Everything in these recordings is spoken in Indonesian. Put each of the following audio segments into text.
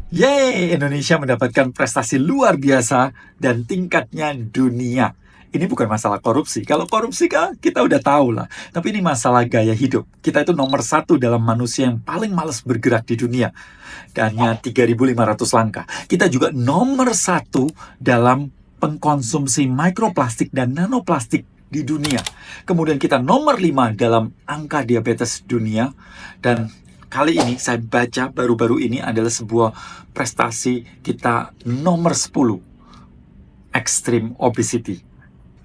Yeay, Indonesia mendapatkan prestasi luar biasa dan tingkatnya dunia. Ini bukan masalah korupsi. Kalau korupsi kan kita udah tahu lah. Tapi ini masalah gaya hidup. Kita itu nomor satu dalam manusia yang paling malas bergerak di dunia. Dan hanya 3.500 langkah. Kita juga nomor satu dalam pengkonsumsi mikroplastik dan nanoplastik di dunia. Kemudian kita nomor 5 dalam angka diabetes dunia. Dan kali ini saya baca baru-baru ini adalah sebuah prestasi kita nomor 10, extreme obesity.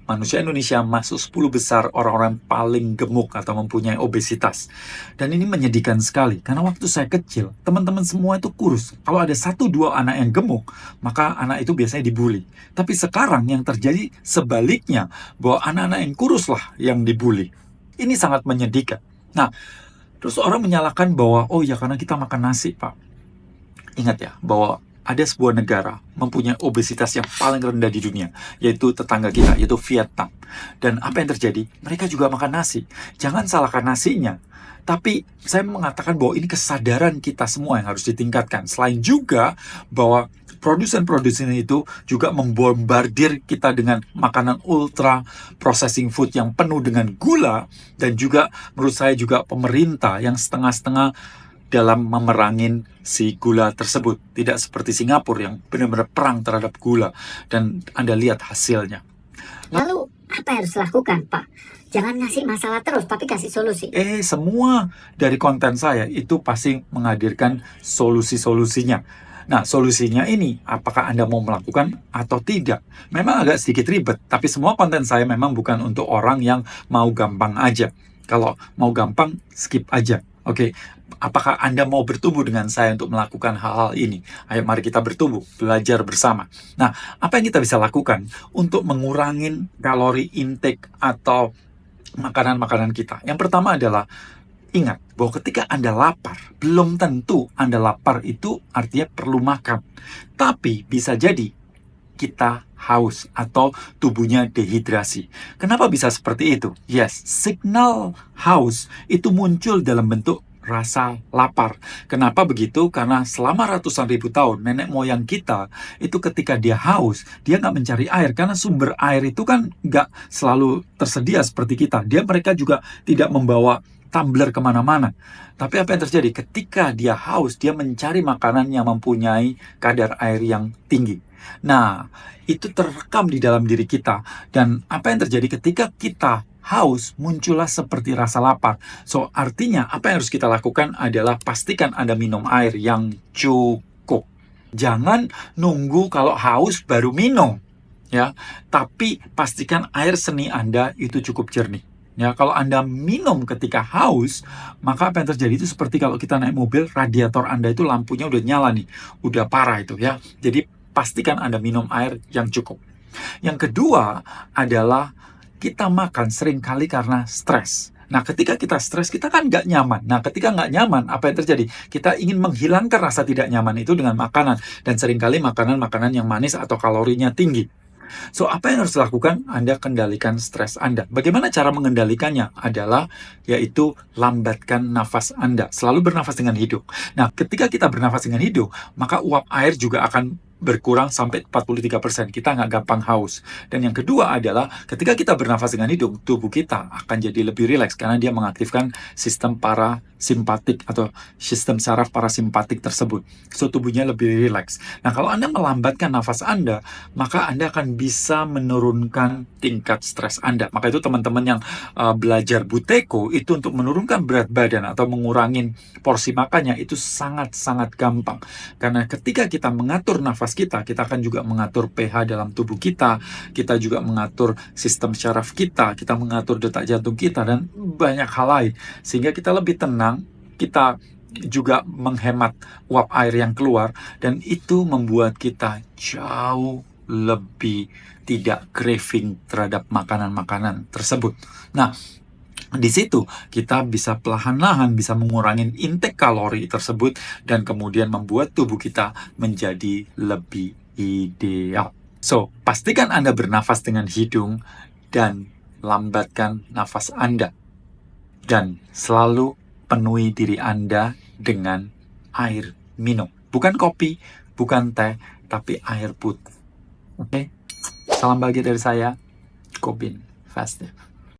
Manusia Indonesia masuk 10 besar orang-orang paling gemuk atau mempunyai obesitas. Dan ini menyedihkan sekali, karena waktu saya kecil, teman-teman semua itu kurus. Kalau ada 1-2 anak yang gemuk, maka anak itu biasanya dibully. Tapi sekarang yang terjadi sebaliknya, bahwa anak-anak yang kurus lah yang dibully. Ini sangat menyedihkan. Nah, terus orang menyalahkan bahwa, oh ya karena kita makan nasi, Pak. Ingat ya, bahwa ada sebuah negara mempunyai obesitas yang paling rendah di dunia, yaitu tetangga kita, yaitu Vietnam. Dan apa yang terjadi? Mereka juga makan nasi. Jangan salahkan nasinya. Tapi saya mengatakan bahwa ini kesadaran kita semua yang harus ditingkatkan. Selain juga bahwa produsen-produsen itu juga membombardir kita dengan makanan ultra processing food yang penuh dengan gula, dan juga menurut saya juga pemerintah yang setengah-setengah dalam memerangin si gula tersebut. Tidak seperti Singapura yang benar-benar perang terhadap gula. Dan Anda lihat hasilnya. Lalu apa yang harus dilakukan, Pak? Jangan ngasih masalah terus, tapi kasih solusi. Semua dari konten saya itu pasti menghadirkan solusi-solusinya. Nah, solusinya ini, apakah Anda mau melakukan atau tidak? Memang agak sedikit ribet, tapi semua konten saya memang bukan untuk orang yang mau gampang aja. Kalau mau gampang, skip aja. Oke, apakah Anda mau bertumbuh dengan saya untuk melakukan hal-hal ini? Ayo mari kita bertumbuh, belajar bersama. Nah, apa yang kita bisa lakukan untuk mengurangi kalori intake atau makanan-makanan kita? Yang pertama adalah ingat bahwa ketika Anda lapar, belum tentu Anda lapar itu artinya perlu makan. Tapi bisa jadi kita haus atau tubuhnya dehidrasi. Kenapa bisa seperti itu? Yes, signal haus itu muncul dalam bentuk rasa lapar. Kenapa begitu? Karena selama ratusan ribu tahun, nenek moyang kita itu ketika dia haus, dia nggak mencari air. Karena sumber air itu kan nggak selalu tersedia seperti kita. Mereka juga tidak membawa tumbler kemana-mana. Tapi apa yang terjadi? Ketika dia haus, dia mencari makanan yang mempunyai kadar air yang tinggi. Nah, itu terekam di dalam diri kita. Dan apa yang terjadi ketika kita haus, muncullah seperti rasa lapar. So, artinya apa yang harus kita lakukan adalah pastikan Anda minum air yang cukup. Jangan nunggu kalau haus baru minum, ya. Tapi pastikan air seni Anda itu cukup jernih. Ya, kalau Anda minum ketika haus, maka apa yang terjadi itu seperti kalau kita naik mobil, radiator Anda itu lampunya udah nyala nih, udah parah itu ya. Jadi pastikan Anda minum air yang cukup. Yang kedua adalah kita makan seringkali karena stres. Nah, ketika kita stres, kita kan nggak nyaman. Nah, ketika nggak nyaman, apa yang terjadi? Kita ingin menghilangkan rasa tidak nyaman itu dengan makanan. Dan seringkali makanan-makanan yang manis atau kalorinya tinggi. So, apa yang harus dilakukan? Anda kendalikan stres Anda. Bagaimana cara mengendalikannya? Adalah, yaitu lambatkan nafas Anda. Selalu bernafas dengan hidung. Nah, ketika kita bernafas dengan hidung, maka uap air juga akan berkurang sampai 43%. Kita nggak gampang haus. Dan yang kedua adalah ketika kita bernafas dengan hidung, tubuh kita akan jadi lebih rileks karena dia mengaktifkan sistem parasimpatik atau sistem saraf parasimpatik tersebut. So, tubuhnya lebih rileks. Nah, kalau Anda melambatkan nafas Anda, maka Anda akan bisa menurunkan tingkat stres Anda. Maka itu teman-teman yang belajar Buteyko itu untuk menurunkan berat badan atau mengurangi porsi makannya itu sangat-sangat gampang. Karena ketika kita mengatur nafas kita akan juga mengatur pH dalam tubuh kita juga mengatur sistem syaraf kita mengatur detak jantung kita, dan banyak hal lain. Sehingga kita lebih tenang, kita juga menghemat uap air yang keluar, dan itu membuat kita jauh lebih tidak craving terhadap makanan-makanan tersebut. Nah, di situ kita bisa perlahan-lahan bisa mengurangi intake kalori tersebut dan kemudian membuat tubuh kita menjadi lebih ideal. So, pastikan Anda bernafas dengan hidung dan lambatkan nafas Anda. Dan selalu penuhi diri Anda dengan air minum. Bukan kopi, bukan teh, tapi air putih. Oke? Salam bahagia dari saya, Kobin Festive.